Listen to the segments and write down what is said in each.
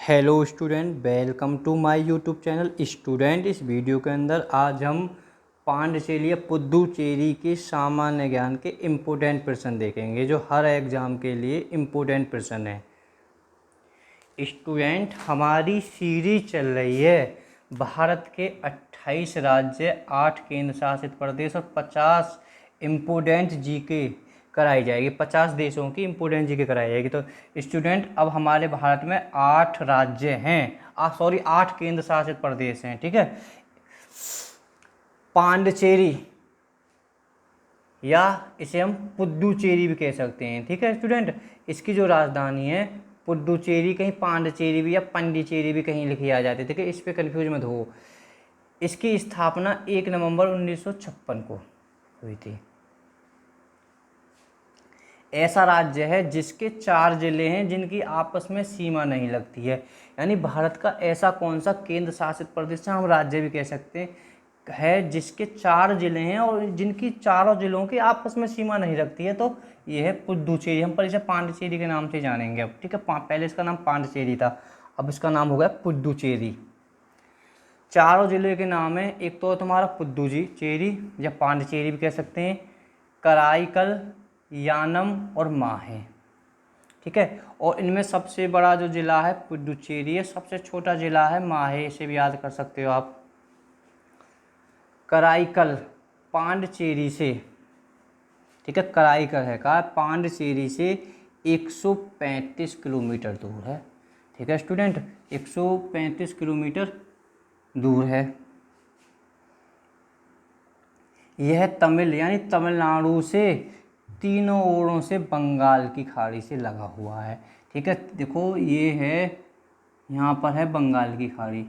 Hello student, welcome to my YouTube channel. Student, इस video के अंदर आज हम पांडिचेरी या पुदुचेरी के सामान्य ज्ञान के इम्पोर्टेंट प्रश्न देखेंगे जो हर एग्ज़ाम के लिए इम्पोर्टेंट प्रश्न है। स्टूडेंट, हमारी सीरीज चल रही है भारत के 28 राज्य, 8 केंद्र शासित प्रदेश और 50 इम्पोर्टेंट जीके कराई जाएगी। 50 देशों की इम्पोर्टेंट जीके कराई जाएगी। तो स्टूडेंट, अब हमारे भारत में 8 राज्य हैं, 8 केंद्र शासित प्रदेश हैं। ठीक है, पांडिचेरी या इसे हम पुदुचेरी भी कह सकते हैं। ठीक है स्टूडेंट, इसकी जो राजधानी है पुदुचेरी, कहीं पांडिचेरी भी या पंडिचेरी भी कहीं लिखी आ जाती है। ठीक है, इस पर कन्फ्यूज मत हो। इसकी स्थापना 1 नवंबर 1956 को हुई थी। ऐसा राज्य है जिसके 4 जिले हैं जिनकी आपस में सीमा नहीं लगती है। यानी भारत का ऐसा कौन सा केंद्र शासित प्रदेश है, हम राज्य भी कह सकते हैं, है जिसके 4 जिले हैं और जिनकी चारों जिलों की आपस में सीमा नहीं रखती है। तो ये है पुदुचेरी। हम पर इसे पांडिचेरी के नाम से जानेंगे अब। ठीक है, पहले इसका नाम पांडिचेरी था, अब इसका नाम हो गया पुदुचेरी। चारों जिले के नाम है, एक तो तुम्हारा पुदुचेरी या पांडिचेरी भी कह सकते हैं, कराईकल, यानम और माहे। ठीक है, और इनमें सबसे बड़ा जो जिला है पुदुचेरी है, सबसे छोटा जिला है माहे। इसे भी याद कर सकते हो आप। कराईकल पांडिचेरी से, ठीक है, कराईकल है कहा पांडिचेरी से 135 किलोमीटर दूर है। ठीक है स्टूडेंट, 135 किलोमीटर दूर है। यह तमिल यानी तमिलनाडु से तीनों ओरों से बंगाल की खाड़ी से लगा हुआ है। ठीक है, देखो ये है, यहाँ पर है बंगाल की खाड़ी।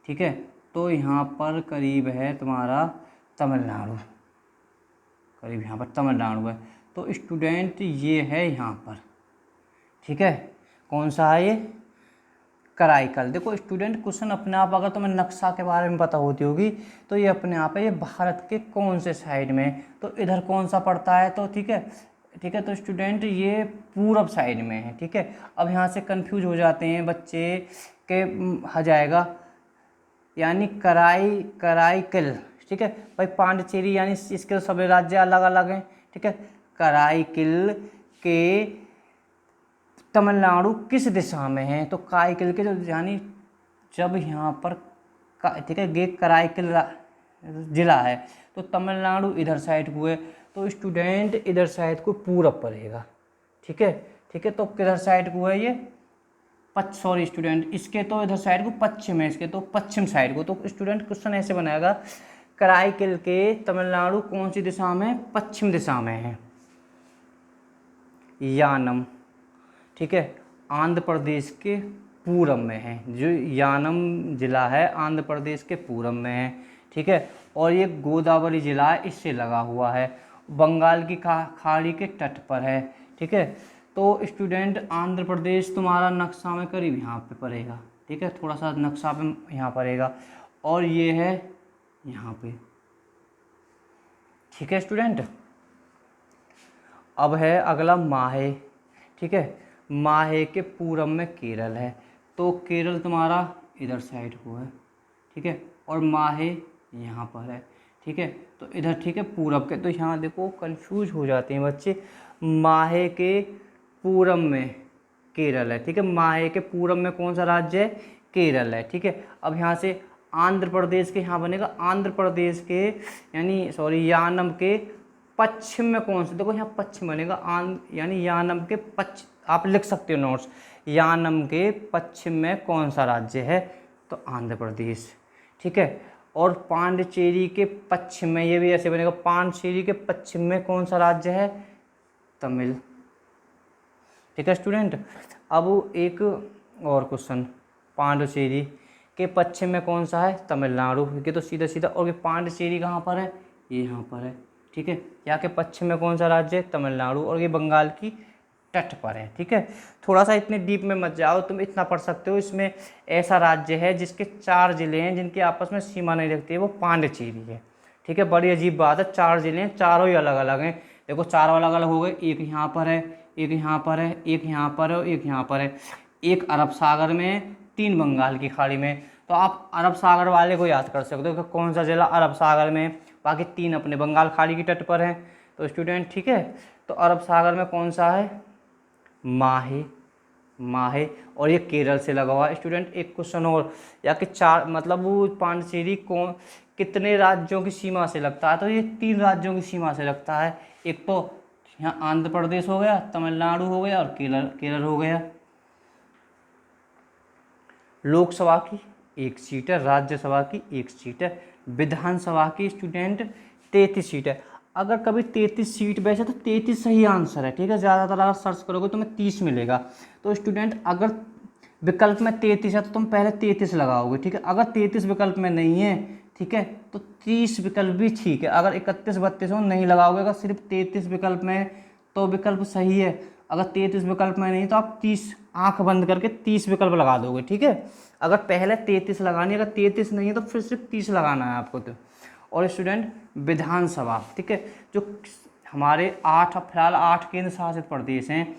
ठीक है, तो यहाँ पर करीब है तुम्हारा तमिलनाडु, करीब यहाँ पर तमिलनाडु है। तो स्टूडेंट ये है यहाँ पर। ठीक है, कौन सा है ये? कराईकल। देखो स्टूडेंट, क्वेश्चन अपने आप अगर तुम्हें नक्शा के बारे में पता होती होगी तो ये अपने आप है, ये भारत के कौन से साइड में, तो इधर कौन सा पड़ता है, तो ठीक है। ठीक है, तो स्टूडेंट ये पूरब साइड में है। ठीक है, अब यहाँ से कंफ्यूज हो जाते हैं बच्चे के आ जाएगा, यानी कराईकल। ठीक है भाई, पांडिचेरी यानी इसके सभी राज्य अलग अलग हैं। ठीक है, कराईकल के तमिलनाडु किस दिशा में है, तो कराईकल के जो यानी जब यहाँ पर ठीक है ये कराईकल जिला है तो तमिलनाडु इधर साइड को है, तो स्टूडेंट इधर साइड को पूरब पड़ेगा। ठीक है, ठीक है, तो किधर साइड को है ये? सॉरी स्टूडेंट, इसके तो इधर साइड को पश्चिम है, इसके तो पश्चिम साइड को। तो स्टूडेंट क्वेश्चन ऐसे बनाएगा, कराईकल के तमिलनाडु कौन सी दिशा में? पश्चिम दिशा में है। यानम, ठीक है, आंध्र प्रदेश के पूरब में है। जो यानम जिला है आंध्र प्रदेश के पूरब में है। ठीक है, और ये गोदावरी जिला है, इससे लगा हुआ है, बंगाल की खाड़ी के तट पर है। ठीक है, तो स्टूडेंट आंध्र प्रदेश तुम्हारा नक्शा में करीब यहाँ पे पड़ेगा। ठीक है, थोड़ा सा नक्शा पे यहाँ पड़ेगा, और ये है यहाँ पे। ठीक है स्टूडेंट, अब है अगला माहे। ठीक है, माहे के पूरब में केरल है, तो केरल तुम्हारा इधर साइड को है। ठीक है, और माहे यहाँ पर है। ठीक है, तो इधर ठीक है पूरब के, तो यहाँ देखो कंफ्यूज हो जाते हैं बच्चे। माहे के पूरब में केरल है। ठीक है, माहे के पूरब में कौन सा राज्य है? केरल है। ठीक है, अब यहाँ से आंध्र प्रदेश के यहाँ बनेगा, आंध्र प्रदेश के यानी सॉरी यानम के पश्चिम में कौन सा? देखो यहाँ पश्चिम बनेगा, यानी यानम के पश्चिम, आप लिख सकते हो नोट्स, यानम के पश्चिम में कौन सा राज्य है? तो आंध्र प्रदेश। ठीक है, और पांडिचेरी के पश्चिम में, ये भी ऐसे बनेगा, पांडिचेरी के पश्चिम में कौन सा राज्य है? तमिल। ठीक है स्टूडेंट, अब एक और क्वेश्चन, पांडिचेरी के पश्चिम में कौन सा है? तमिलनाडु। ये तो सीधा सीधा, और ये पांडिचेरी कहाँ पर है? ये यहाँ पर है। ठीक है, यहाँ के पश्चिम में कौन सा राज्य है? तमिलनाडु, और ये बंगाल की तट पर है। ठीक है, थोड़ा सा इतने डीप में मत जाओ, तुम इतना पढ़ सकते हो। इसमें ऐसा राज्य है जिसके 4 जिले हैं जिनकी आपस में सीमा नहीं रखती है, वो पांडिचेरी है। ठीक है, बड़ी अजीब बात है, 4 जिले हैं, चारों ही अलग अलग हैं। देखो चारों अलग अलग हो गए, एक यहाँ पर है, एक यहाँ पर है, एक यहाँ पर है और एक यहाँ पर है। एक अरब सागर में, 3 बंगाल की खाड़ी में। तो आप अरब सागर वाले को याद कर सकते हो कि कौन सा जिला अरब सागर में, बाकी 3 अपने बंगाल खाड़ी की तट पर हैं। तो स्टूडेंट ठीक है, तो अरब सागर में कौन सा है, माहे, माहे। और ये केरल से लगा हुआ है। स्टूडेंट एक क्वेश्चन और, या कि 4 मतलब वो पांडिचेरी कौन कितने राज्यों की सीमा से लगता है, तो ये 3 राज्यों की सीमा से लगता है। एक तो यहाँ आंध्र प्रदेश हो गया, तमिलनाडु हो गया और केरल केरल हो गया। लोकसभा की 1 सीट है, राज्यसभा की 1 सीट है, विधानसभा की स्टूडेंट 33 सीट है। अगर कभी 33 सीट, वैसे तो 33 सही आंसर है, ठीक है, ज़्यादातर अगर सर्च करोगे तो तुम्हें 30 मिलेगा। तो स्टूडेंट अगर विकल्प में 33 है तो तुम पहले 33 लगाओगे, ठीक है। अगर 33 विकल्प में नहीं है, ठीक है, तो 30 विकल्प भी ठीक है। अगर 31 32 में नहीं लगाओगे, अगर सिर्फ 33 विकल्प में तो विकल्प सही है। अगर 33 विकल्प में नहीं तो आप 30, आंख बंद करके 30 विकल्प लगा दोगे, ठीक है। अगर पहले 33 लगानी, अगर 33 नहीं है तो फिर सिर्फ 30 लगाना है आपको। तो और स्टूडेंट विधानसभा, ठीक है, जो हमारे 8 फिलहाल 8 केंद्र शासित प्रदेश हैं,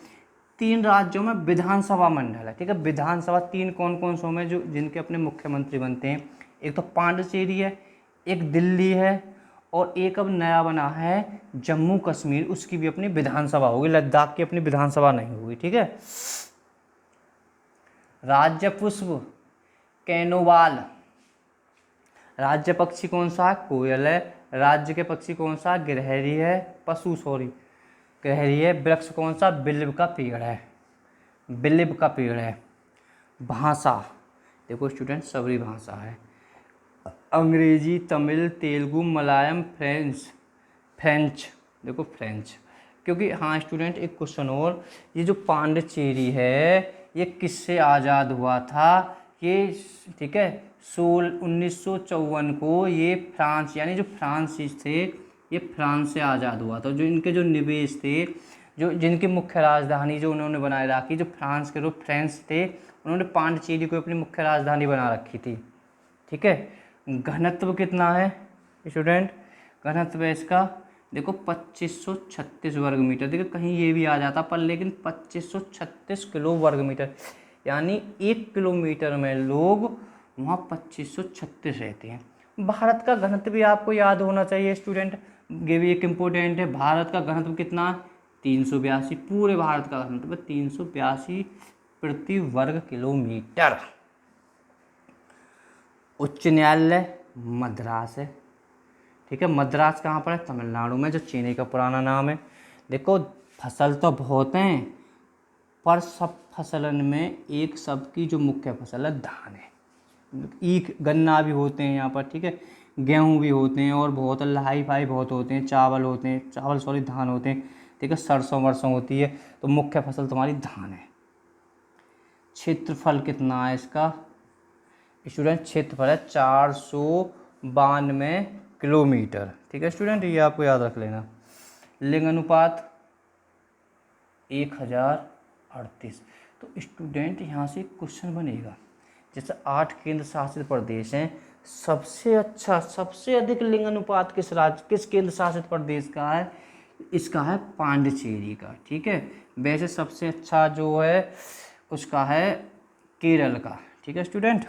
3 राज्यों में विधानसभा मंडल है, ठीक है। विधानसभा 3 कौन कौन से में जो जिनके अपने मुख्यमंत्री बनते हैं, एक तो पांडिचेरी है, एक दिल्ली है, और एक अब नया बना है जम्मू कश्मीर, उसकी भी अपनी विधानसभा होगी। लद्दाख की अपनी विधानसभा नहीं होगी, ठीक है। राज्य पुष्प कैनोवाल, राज्य पक्षी कौन सा है, कोयल है। राज्य के पक्षी कौन सा, गिलहरी है, गिलहरी है। वृक्ष कौन सा, बिल्व का पेड़ है, बिल्व का पेड़ है। भाषा देखो स्टूडेंट सबरी भाषा है, अंग्रेजी, तमिल, तेलुगु, मलयालम, फ्रेंच, देखो फ्रेंच। क्योंकि हाँ स्टूडेंट एक क्वेश्चन और, ये जो पांडिचेरी है ये किससे आज़ाद हुआ था, ये ठीक है 1954 को ये फ्रांस, यानी जो फ्रांसीसी थे ये फ्रांस से आज़ाद हुआ था। जो इनके जो निवेश थे, जो जिनकी मुख्य राजधानी जो उन्होंने बनाए रखी, जो फ्रांस के जो फ्रेंच थे उन्होंने पांडिचेरी को अपनी मुख्य राजधानी बना रखी थी, ठीक है। घनत्व कितना है स्टूडेंट, घनत्व है इसका देखो 2536 वर्ग मीटर। देखो कहीं ये भी आ जाता पर, लेकिन 2536 किलो वर्ग मीटर, यानी 1 किलोमीटर में लोग वहाँ 2536 रहते हैं। भारत का घनत्व भी आपको याद होना चाहिए स्टूडेंट, ये भी एक इम्पोर्टेंट है। भारत का घनत्व कितना, 382, पूरे भारत का घनत्व 382 प्रति वर्ग किलोमीटर। उच्च न्यायालय मद्रास है, ठीक है। मद्रास कहाँ पर है, तमिलनाडु में, जो चेन्नई का पुराना नाम है। देखो फसल तो बहुत हैं, पर सब फसलन में एक सबकी जो मुख्य फसल है धान है। ईख गन्ना भी होते हैं यहाँ पर, ठीक है, गेहूँ भी होते हैं, और बहुत लाई फाई बहुत होते हैं, चावल होते हैं, धान होते हैं, ठीक है, सरसों वरसों होती है। तो मुख्य फसल तुम्हारी धान है। क्षेत्रफल कितना है इसका स्टूडेंट, क्षेत्रफल है 492 किलोमीटर, ठीक है स्टूडेंट, ये आपको याद रख लेना। लिंग अनुपात 1038। तो स्टूडेंट यहाँ से क्वेश्चन बनेगा, जैसे 8 केंद्र शासित प्रदेश हैं, सबसे अच्छा सबसे अधिक लिंग अनुपात किस केंद्र शासित प्रदेश का है, इसका है पांडिचेरी का, ठीक है। वैसे सबसे अच्छा जो है उसका है केरल का, ठीक है स्टूडेंट।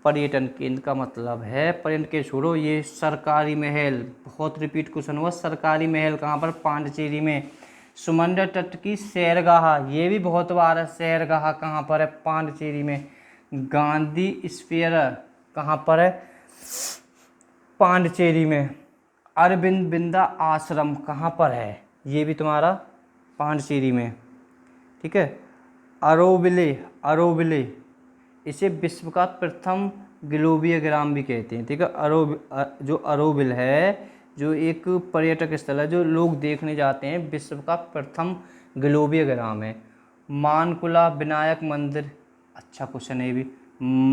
पर्यटन केंद्र का मतलब है, पर्यटन के छोड़ो, ये सरकारी महल, बहुत रिपीट क्वेश्चन हुआ, सरकारी महल कहाँ पर, पांडिचेरी में। समंदर तट की सैरगाह, ये भी बहुत बार है, सैरगाह कहाँ पर है, पांडिचेरी में। गांधी स्फीयर कहाँ पर है, पांडिचेरी में। अरविंद बिंदा आश्रम कहाँ पर है, ये भी तुम्हारा पांडिचेरी में, ठीक है। अरोविले इसे विश्व का प्रथम ग्लोबीय ग्राम भी कहते हैं, ठीक है। जो अरोविल है, जो एक पर्यटक स्थल है, जो लोग देखने जाते हैं, विश्व का प्रथम ग्लोबीय ग्राम है। मानकुला विनायक मंदिर, अच्छा क्वेश्चन है ये भी,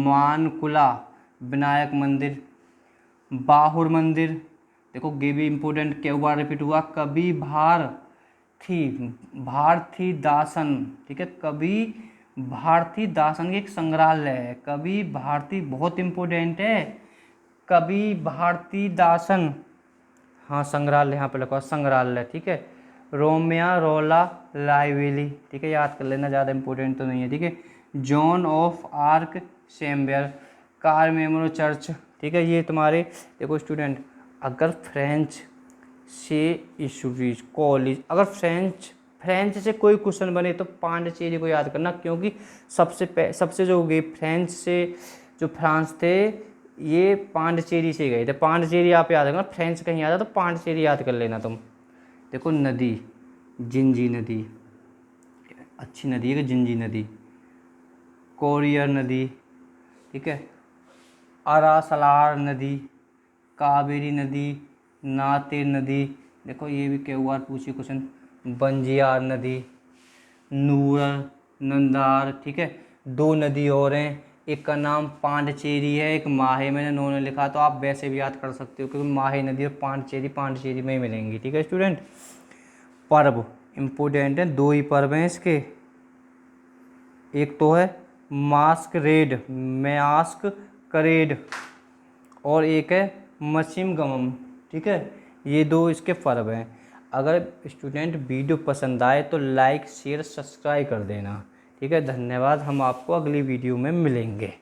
मानकुला विनायक मंदिर। बाहुर मंदिर, देखो ये भी इम्पोर्टेंट, क्या बार रिपीट हुआ, कभी भारती दासन, ठीक है, कभी भारती दासन, एक संग्रहालय है, कभी भारती, बहुत इम्पोर्टेंट है, कभी भारती दासन, हाँ संग्रहालय यहाँ पे लिखा हुआ संग्रहालय, ठीक है। रोमिया रोला लाइवेली, ठीक है, याद कर लेना, ज़्यादा इम्पोर्टेंट तो नहीं है, ठीक है। जॉन ऑफ आर्क, सेम्बियर, कार मेमोरो चर्च, ठीक है। ये तुम्हारे देखो स्टूडेंट, अगर फ्रेंच से इंस्टीट्यूट कॉलेज, अगर फ्रेंच से कोई क्वेश्चन बने तो पांडिचेरी को याद करना, क्योंकि सबसे जो गए फ्रेंच से, जो फ्रांस थे ये पांडिचेरी से गए थे। पांडिचेरी आप याद रखना, फ्रेंच कहीं आता तो पांडिचेरी याद कर लेना तुम। देखो नदी, जिंजी नदी, अच्छी नदी है जिंजी नदी, कोरियर नदी, ठीक है, अरासलार नदी, कावेरी नदी, नाते नदी, देखो ये भी कई बार पूछी क्वेश्चन, बंजियार नदी, नूरल, नंदार, ठीक है। दो नदी और हैं, एक का नाम पांडिचेरी है, एक माहे, मैंने उन्होंने लिखा तो आप वैसे भी याद कर सकते हो, क्योंकि माहे नदी और पांडिचेरी में ही मिलेंगी, ठीक है स्टूडेंट। पर्व इम्पोर्टेंट है, दो ही पर्व हैं इसके, एक तो है मास्क करेड, और एक है मचिमगमम, ठीक है। ये दो इसके पर्व हैं। अगर स्टूडेंट वीडियो पसंद आए तो लाइक शेयर सब्सक्राइब कर देना, ठीक है। धन्यवाद, हम आपको अगली वीडियो में मिलेंगे।